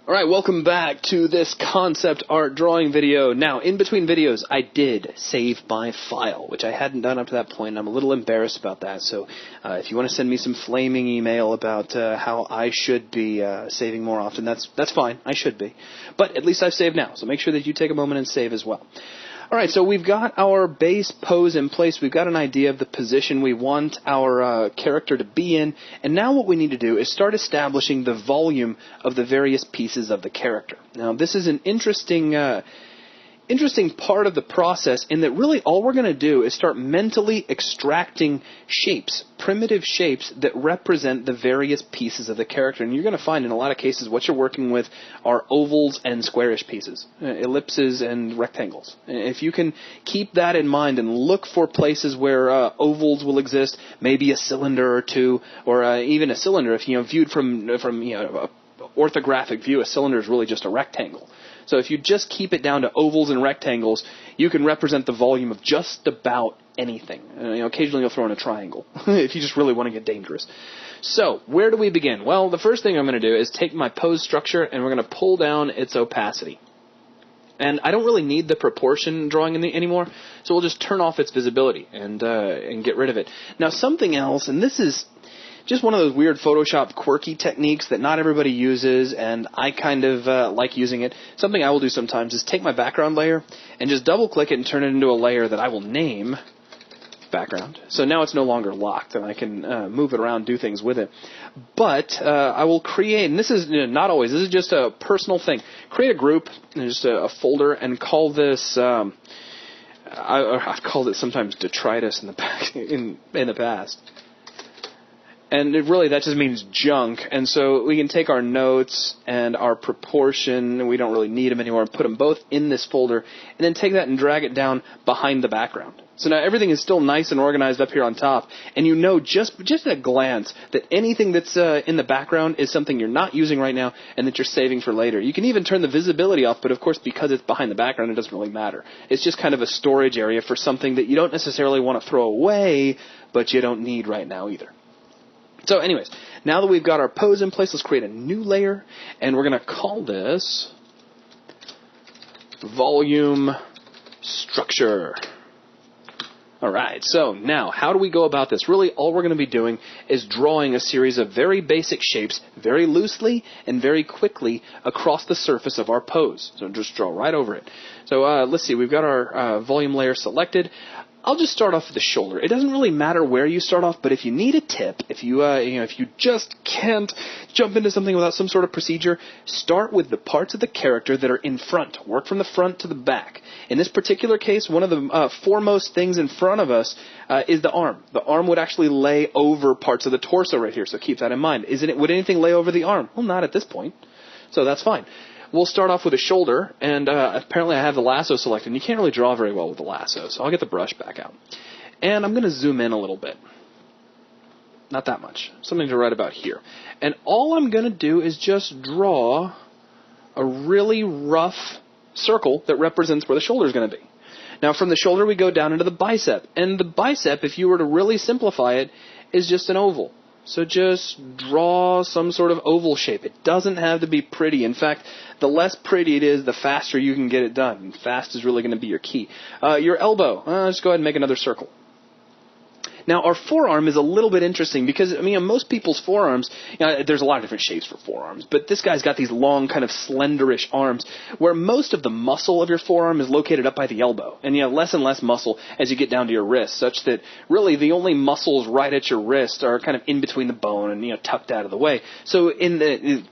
Alright, welcome back to this concept art drawing video. Now, in between videos, I did save my file, which I hadn't done up to that point, and I'm a little embarrassed about that. So, if you want to send me some flaming email about how I should be saving more often, that's fine. I should be. But at least I've saved now, so make sure that you take a moment and save as well. Alright, so we've got our base pose in place. We've got an idea of the position we want our character to be in. And now what we need to do is start establishing the volume of the various pieces of the character. Now, this is an interesting part of the process in that really all we're going to do is start mentally extracting shapes, primitive shapes that represent the various pieces of the character. And you're going to find in a lot of cases what you're working with are ovals and squarish pieces, ellipses and rectangles. If you can keep that in mind and look for places where ovals will exist, maybe a cylinder or two, or even a cylinder, if viewed from an orthographic view, a cylinder is really just a rectangle. So if you just keep it down to ovals and rectangles, you can represent the volume of just about anything. Occasionally you'll throw in a triangle if you just really want to get dangerous. So where do we begin? Well, the first thing I'm going to do is take my pose structure and we're going to pull down its opacity. And I don't really need the proportion drawing anymore, so we'll just turn off its visibility and get rid of it. Now something else, and this is just one of those weird Photoshop quirky techniques that not everybody uses, and I kind of like using it. Something I will do sometimes is take my background layer and just double-click it and turn it into a layer that I will name background. So now it's no longer locked, and I can move it around, do things with it. But I will create, and this is not always, this is just a personal thing. Create a group, just a folder, and call this, I've called it sometimes detritus in the past. And that just means junk. And so we can take our notes and our proportion, and we don't really need them anymore, and put them both in this folder, and then take that and drag it down behind the background. So now everything is still nice and organized up here on top, and you know just at a glance that anything that's in the background is something you're not using right now and that you're saving for later. You can even turn the visibility off, but of course because it's behind the background, it doesn't really matter. It's just kind of a storage area for something that you don't necessarily want to throw away, but you don't need right now either. So anyways, now that we've got our pose in place, let's create a new layer, and we're going to call this volume structure. Alright, so now, how do we go about this? Really, all we're going to be doing is drawing a series of very basic shapes, very loosely and very quickly across the surface of our pose. So just draw right over it. So let's see, we've got our volume layer selected. I'll just start off with the shoulder. It doesn't really matter where you start off, but if you need a tip, if you just can't jump into something without some sort of procedure, start with the parts of the character that are in front. Work from the front to the back. In this particular case, one of the foremost things in front of us is the arm. The arm would actually lay over parts of the torso right here, so keep that in mind. Would anything lay over the arm? Well, not at this point, so that's fine. We'll start off with a shoulder, and apparently I have the lasso selected, and you can't really draw very well with the lasso, so I'll get the brush back out. And I'm going to zoom in a little bit. Not that much. Something to right about here. And all I'm going to do is just draw a really rough circle that represents where the shoulder is going to be. Now from the shoulder we go down into the bicep, and the bicep, if you were to really simplify it, is just an oval. So just draw some sort of oval shape. It doesn't have to be pretty. In fact, the less pretty it is, the faster you can get it done. And fast is really going to be your key. Your elbow, just go ahead and make another circle. Now, our forearm is a little bit interesting because, most people's forearms, there's a lot of different shapes for forearms, but this guy's got these long, kind of slenderish arms where most of the muscle of your forearm is located up by the elbow. And you have less and less muscle as you get down to your wrist, such that really the only muscles right at your wrist are kind of in between the bone and, tucked out of the way. So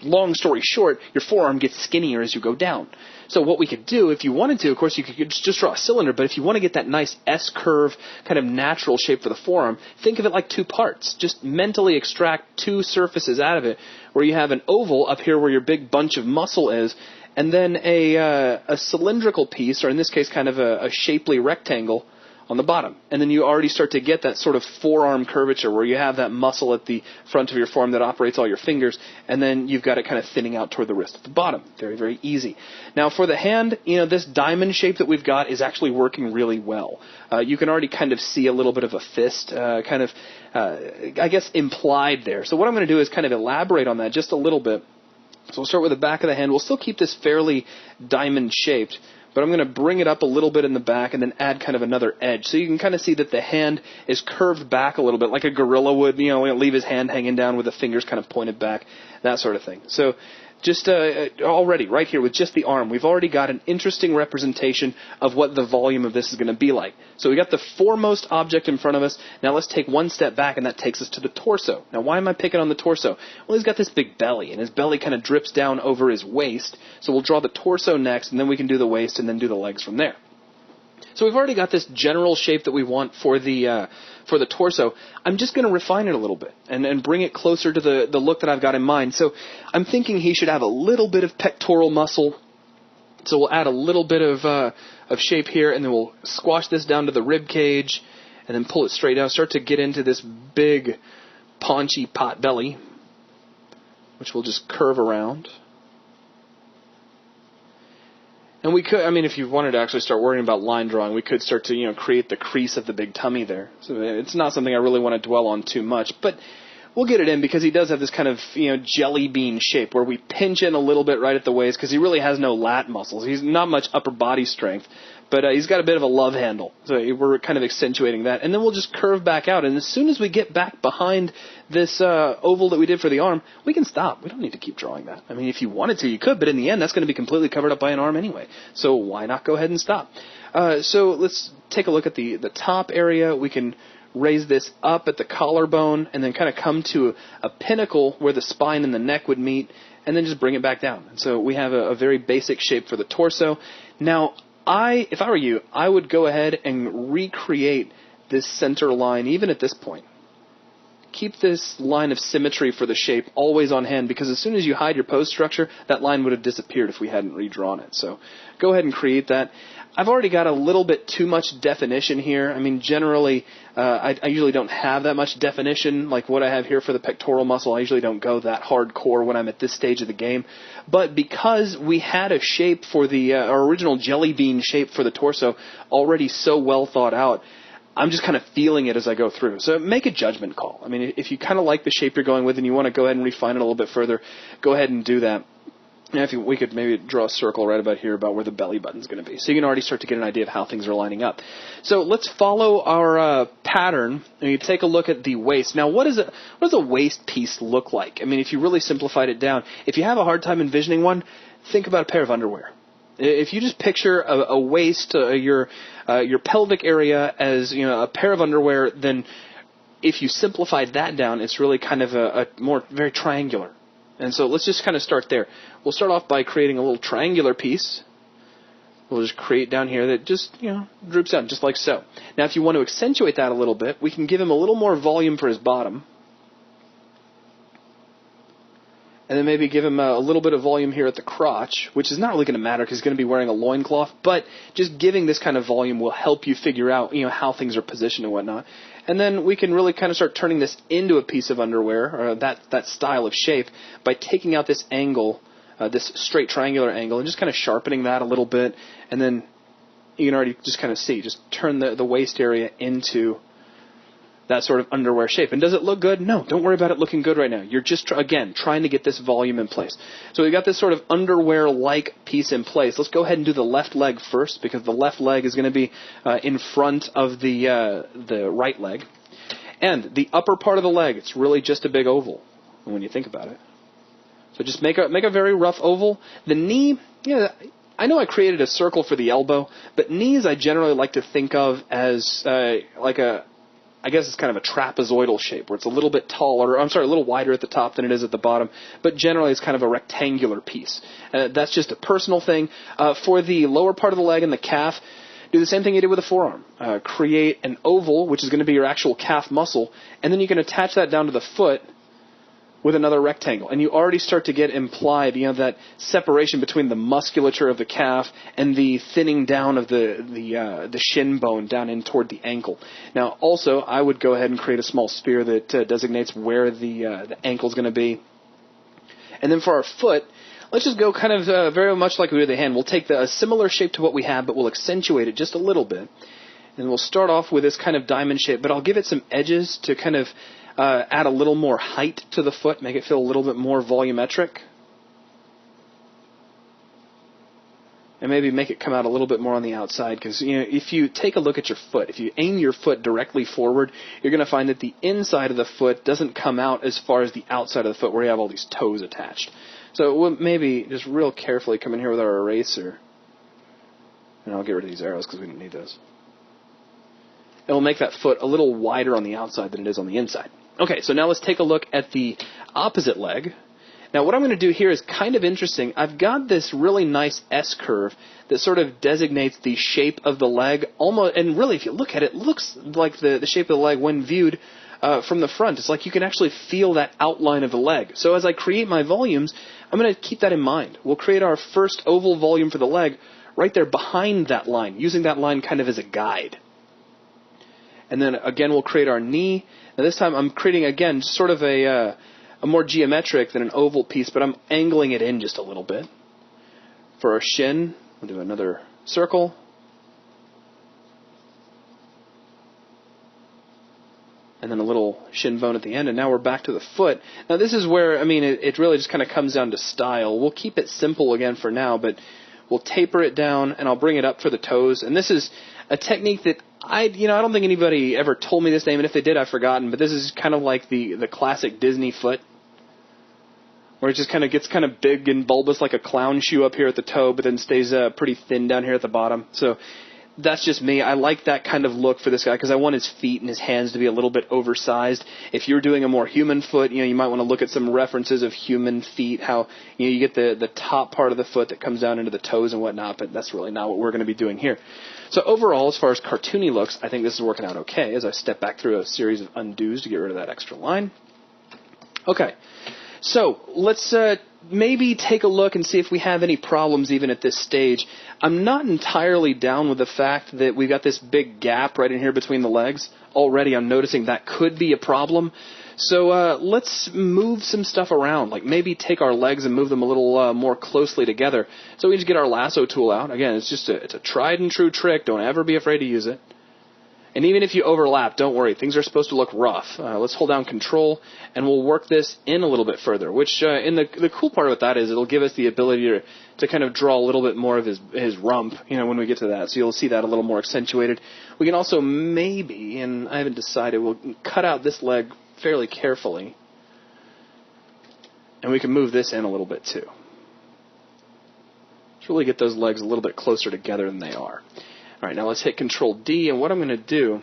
long story short, your forearm gets skinnier as you go down. So what we could do, if you wanted to, of course, you could just draw a cylinder, but if you want to get that nice S-curve kind of natural shape for the forearm, think of it like two parts. Just mentally extract two surfaces out of it, where you have an oval up here where your big bunch of muscle is, and then a cylindrical piece, or in this case kind of a shapely rectangle, on the bottom. And then you already start to get that sort of forearm curvature where you have that muscle at the front of your forearm that operates all your fingers, and then you've got it kind of thinning out toward the wrist at the bottom. Very, very easy. Now for the hand, this diamond shape that we've got is actually working really well. You can already kind of see a little bit of a fist, I guess, implied there. So what I'm going to do is kind of elaborate on that just a little bit. So we'll start with the back of the hand. We'll still keep this fairly diamond-shaped, but I'm going to bring it up a little bit in the back and then add kind of another edge. So you can kind of see that the hand is curved back a little bit, like a gorilla would, leave his hand hanging down with the fingers kind of pointed back, that sort of thing. So just already, right here with just the arm, we've already got an interesting representation of what the volume of this is going to be like. So we got the foremost object in front of us. Now let's take one step back, and that takes us to the torso. Now why am I picking on the torso? Well, he's got this big belly, and his belly kind of drips down over his waist. So we'll draw the torso next, and then we can do the waist, and then do the legs from there. So we've already got this general shape that we want for the torso. I'm just going to refine it a little bit and bring it closer to the look that I've got in mind. So I'm thinking he should have a little bit of pectoral muscle. So we'll add a little bit of shape here, and then we'll squash this down to the rib cage, and then pull it straight down. Start to get into this big, paunchy pot belly, which we'll just curve around. And we could, if you wanted to actually start worrying about line drawing, we could start to, create the crease of the big tummy there. So it's not something I really want to dwell on too much, but we'll get it in because he does have this kind of, jelly bean shape where we pinch in a little bit right at the waist because he really has no lat muscles. He's not much upper body strength, but he's got a bit of a love handle. So we're kind of accentuating that. And then we'll just curve back out. And as soon as we get back behind this oval that we did for the arm, we can stop. We don't need to keep drawing that. If you wanted to, you could, but in the end, that's going to be completely covered up by an arm anyway. So why not go ahead and stop? So let's take a look at the top area. We can raise this up at the collarbone and then kind of come to a pinnacle where the spine and the neck would meet, and then just bring it back down. And so we have a very basic shape for the torso. Now, if I were you, I would go ahead and recreate this center line even at this point. Keep this line of symmetry for the shape always on hand, because as soon as you hide your pose structure, that line would have disappeared if we hadn't redrawn it. So go ahead and create that. I've already got a little bit too much definition here. Generally, I usually don't have that much definition like what I have here for the pectoral muscle. I usually don't go that hardcore when I'm at this stage of the game. But because we had a shape for our original jelly bean shape for the torso already so well thought out, I'm just kind of feeling it as I go through. So make a judgment call. If you kind of like the shape you're going with and you want to go ahead and refine it a little bit further, go ahead and do that. Now, we could maybe draw a circle right about here about where the belly button's going to be. So you can already start to get an idea of how things are lining up. So let's follow our pattern, and you take a look at the waist. Now, what does a waist piece look like? If you really simplified it down, if you have a hard time envisioning one, think about a pair of underwear. If you just picture a waist, your pelvic area as a pair of underwear, then if you simplified that down, it's really kind of a more very triangular. And so let's just kind of start there. We'll start off by creating a little triangular piece. We'll just create down here that just, droops down, just like so. Now, if you want to accentuate that a little bit, we can give him a little more volume for his bottom. And then maybe give him a little bit of volume here at the crotch, which is not really going to matter because he's going to be wearing a loincloth, but just giving this kind of volume will help you figure out, how things are positioned and whatnot. And then we can really kind of start turning this into a piece of underwear, or that style of shape, by taking out this angle, this straight triangular angle, and just kind of sharpening that a little bit. And then you can already just kind of see, just turn the waist area into that sort of underwear shape. And does it look good? No, don't worry about it looking good right now. You're just, again, trying to get this volume in place. So we've got this sort of underwear-like piece in place. Let's go ahead and do the left leg first, because the left leg is going to be in front of the right leg. And the upper part of the leg, it's really just a big oval when you think about it. So just make a very rough oval. The knee, I know I created a circle for the elbow, but knees I generally like to think of as I guess it's kind of a trapezoidal shape where it's a little bit taller, a little wider at the top than it is at the bottom, but generally it's kind of a rectangular piece. That's just a personal thing. For the lower part of the leg and the calf, do the same thing you did with the forearm. Create an oval, which is going to be your actual calf muscle, and then you can attach that down to the foot with another rectangle. And you already start to get implied, that separation between the musculature of the calf and the thinning down of the shin bone down in toward the ankle. Now, also, I would go ahead and create a small sphere that designates where the ankle is going to be. And then for our foot, let's just go kind of very much like we did the hand. We'll take a similar shape to what we have, but we'll accentuate it just a little bit. And we'll start off with this kind of diamond shape, but I'll give it some edges to kind of add a little more height to the foot, make it feel a little bit more volumetric. and maybe make it come out a little bit more on the outside, because if you take a look at your foot, if you aim your foot directly forward, you're going to find that the inside of the foot doesn't come out as far as the outside of the foot where you have all these toes attached. So we'll maybe just real carefully come in here with our eraser, and I'll get rid of these arrows because we don't need those. And we'll make that foot a little wider on the outside than it is on the inside. Okay, so now let's take a look at the opposite leg. Now what I'm going to do here is kind of interesting. I've got this really nice S-curve that sort of designates the shape of the leg, almost, and really if you look at it, it looks like the shape of the leg when viewed from the front. It's like you can actually feel that outline of the leg. So as I create my volumes, I'm going to keep that in mind. We'll create our first oval volume for the leg right there behind that line, using that line kind of as a guide. And then again we'll create our knee. Now this time I'm creating again sort of a more geometric than an oval piece, but I'm angling it in just a little bit. For our shin, we'll do another circle. And then a little shin bone at the end, and now we're back to the foot. Now this is where, it really just kind of comes down to style. We'll keep it simple again for now, but we'll taper it down, and I'll bring it up for the toes. And this is a technique that I don't think anybody ever told me this name, and if they did, I've forgotten, but this is kind of like the classic Disney foot, where it just kind of gets kind of big and bulbous like a clown shoe up here at the toe, but then stays pretty thin down here at the bottom. So that's just me. I like that kind of look for this guy because I want his feet and his hands to be a little bit oversized. If you're doing a more human foot, you might want to look at some references of human feet, how you get the top part of the foot that comes down into the toes and whatnot, but that's really not what we're going to be doing here. So overall, as far as cartoony looks, I think this is working out okay as I step back through a series of undos to get rid of that extra line. Okay, so let's maybe take a look and see if we have any problems even at this stage. I'm not entirely down with the fact that we've got this big gap right in here between the legs. Already I'm noticing that could be a problem. So let's move some stuff around, like maybe take our legs and move them a little more closely together. So we just get our lasso tool out. Again, it's a tried and true trick. Don't ever be afraid to use it. And even if you overlap, don't worry. Things are supposed to look rough. Let's hold down Control, and we'll work this in a little bit further, which in the cool part about that is it'll give us the ability to kind of draw a little bit more of his rump, when we get to that. So you'll see that a little more accentuated. We can also maybe, and I haven't decided, we'll cut out this leg fairly carefully, and we can move this in a little bit too. Let's really get those legs a little bit closer together than they are. All right, now let's hit Control D, and what I'm going to do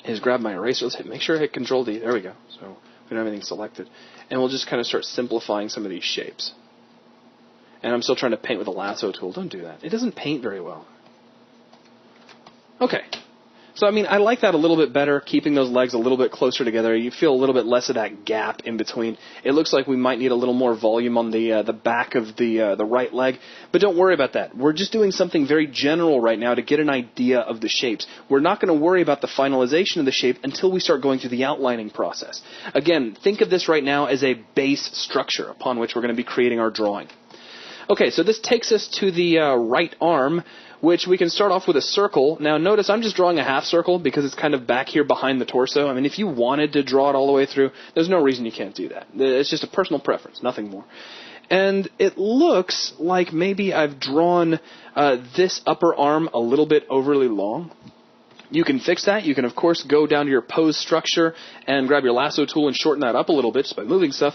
is grab my eraser. Make sure I hit Control D. There we go. So we don't have anything selected. And we'll just kind of start simplifying some of these shapes. And I'm still trying to paint with a lasso tool. Don't do that. It doesn't paint very well. Okay. So, I like that a little bit better, keeping those legs a little bit closer together. You feel a little bit less of that gap in between. It looks like we might need a little more volume on the back of the right leg, but don't worry about that. We're just doing something very general right now to get an idea of the shapes. We're not going to worry about the finalization of the shape until we start going through the outlining process. Again, think of this right now as a base structure upon which we're going to be creating our drawing. Okay, so this takes us to the right arm, which we can start off with a circle. Now notice I'm just drawing a half circle because it's kind of back here behind the torso. If you wanted to draw it all the way through, there's no reason you can't do that. It's just a personal preference, nothing more. And it looks like maybe I've drawn this upper arm a little bit overly long. You can fix that. You can, of course, go down to your pose structure and grab your lasso tool and shorten that up a little bit just by moving stuff,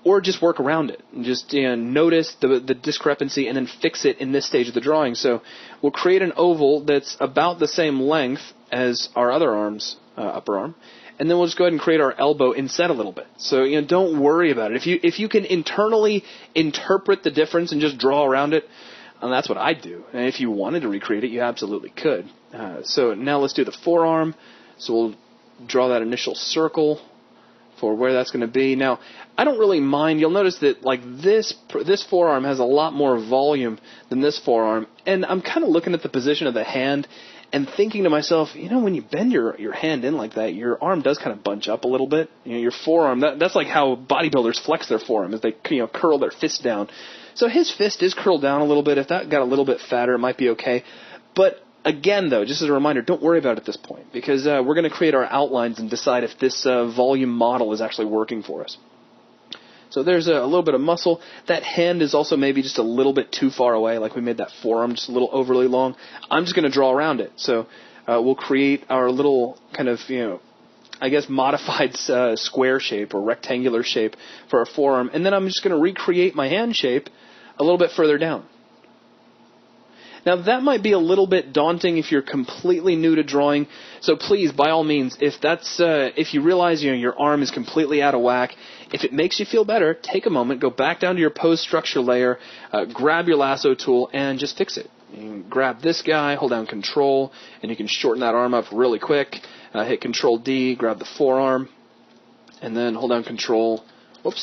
or just work around it and just notice the discrepancy and then fix it in this stage of the drawing. So we'll create an oval that's about the same length as our other arm's upper arm, and then we'll just go ahead and create our elbow inset a little bit. So don't worry about it. If you can internally interpret the difference and just draw around it, and that's what I do. And if you wanted to recreate it, you absolutely could. So now let's do the forearm. So we'll draw that initial circle for where that's going to be. Now, I don't really mind. You'll notice that this forearm has a lot more volume than this forearm. And I'm kind of looking at the position of the hand and thinking to myself, when you bend your hand in like that, your arm does kind of bunch up a little bit. Your forearm, that's like how bodybuilders flex their forearm, as they curl their fist down. So his fist is curled down a little bit. If that got a little bit fatter, it might be okay. But again, though, just as a reminder, don't worry about it at this point, because we're going to create our outlines and decide if this volume model is actually working for us. So there's a little bit of muscle. That hand is also maybe just a little bit too far away, like we made that forearm just a little overly long. I'm just going to draw around it. So we'll create our little kind of, I guess modified square shape or rectangular shape for our forearm. And then I'm just going to recreate my hand shape a little bit further down. Now that might be a little bit daunting if you're completely new to drawing. So please, by all means, if you realize your arm is completely out of whack, if it makes you feel better, take a moment, go back down to your pose structure layer, grab your lasso tool, and just fix it. You can grab this guy, hold down Control, and you can shorten that arm up really quick. Hit Control D, grab the forearm, and then hold down Control. Hold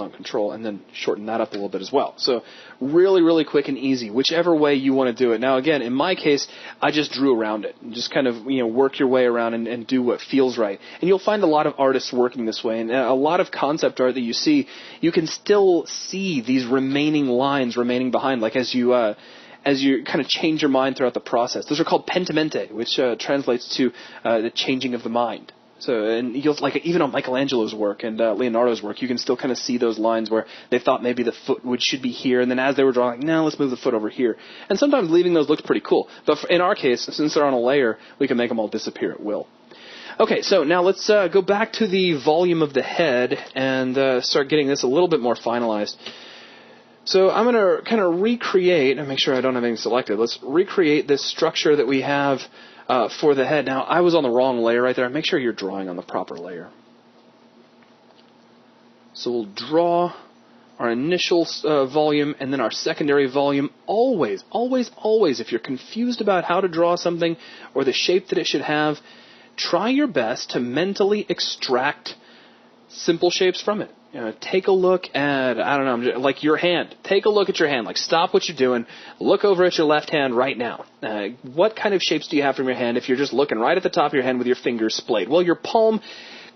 on Control, and then shorten that up a little bit as well. So really, really quick and easy, whichever way you want to do it. Now, again, in my case, I just drew around it. Just kind of, work your way around and do what feels right. And you'll find a lot of artists working this way, and a lot of concept art that you see, you can still see these remaining lines remaining behind, like as you kind of change your mind throughout the process. Those are called pentimento, which translates to the changing of the mind. So, and you'll even on Michelangelo's work and Leonardo's work, you can still kind of see those lines where they thought maybe the foot should be here, and then as they were drawing, no, let's move the foot over here. And sometimes leaving those looks pretty cool. But in our case, since they're on a layer, we can make them all disappear at will. Okay, so now let's go back to the volume of the head and start getting this a little bit more finalized. So I'm going to kind of recreate, and make sure I don't have anything selected. Let's recreate this structure that we have for the head. Now, I was on the wrong layer right there. Make sure you're drawing on the proper layer. So we'll draw our initial volume and then our secondary volume. Always, always, always, if you're confused about how to draw something or the shape that it should have, try your best to mentally extract simple shapes from it. Take a look at, like your hand. Take a look at your hand. Like, stop what you're doing. Look over at your left hand right now. What kind of shapes do you have from your hand if you're just looking right at the top of your hand with your fingers splayed? Well, your palm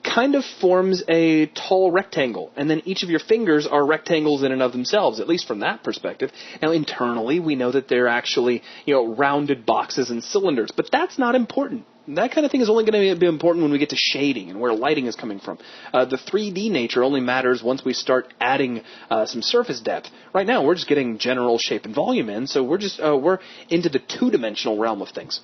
kind of forms a tall rectangle, and then each of your fingers are rectangles in and of themselves, at least from that perspective. Now, internally, we know that they're actually, rounded boxes and cylinders, but that's not important. That kind of thing is only going to be important when we get to shading and where lighting is coming from. The 3D nature only matters once we start adding some surface depth. Right now, we're just getting general shape and volume in, so we're into the two-dimensional realm of things.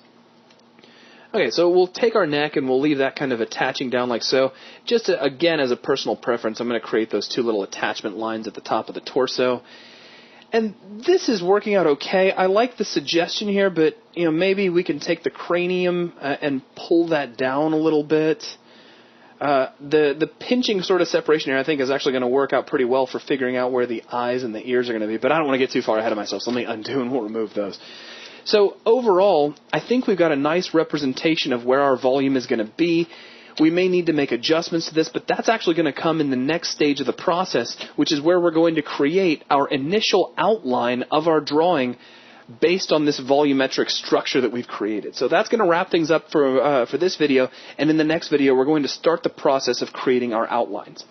Okay, so we'll take our neck and we'll leave that kind of attaching down like so. Just again, as a personal preference, I'm going to create those two little attachment lines at the top of the torso. And this is working out okay. I like the suggestion here, but maybe we can take the cranium and pull that down a little bit. The pinching sort of separation here, I think, is actually going to work out pretty well for figuring out where the eyes and the ears are going to be. But I don't want to get too far ahead of myself, so let me undo and we'll remove those. So overall, I think we've got a nice representation of where our volume is going to be. We may need to make adjustments to this, but that's actually going to come in the next stage of the process, which is where we're going to create our initial outline of our drawing based on this volumetric structure that we've created. So that's going to wrap things up for this video, and in the next video, we're going to start the process of creating our outlines.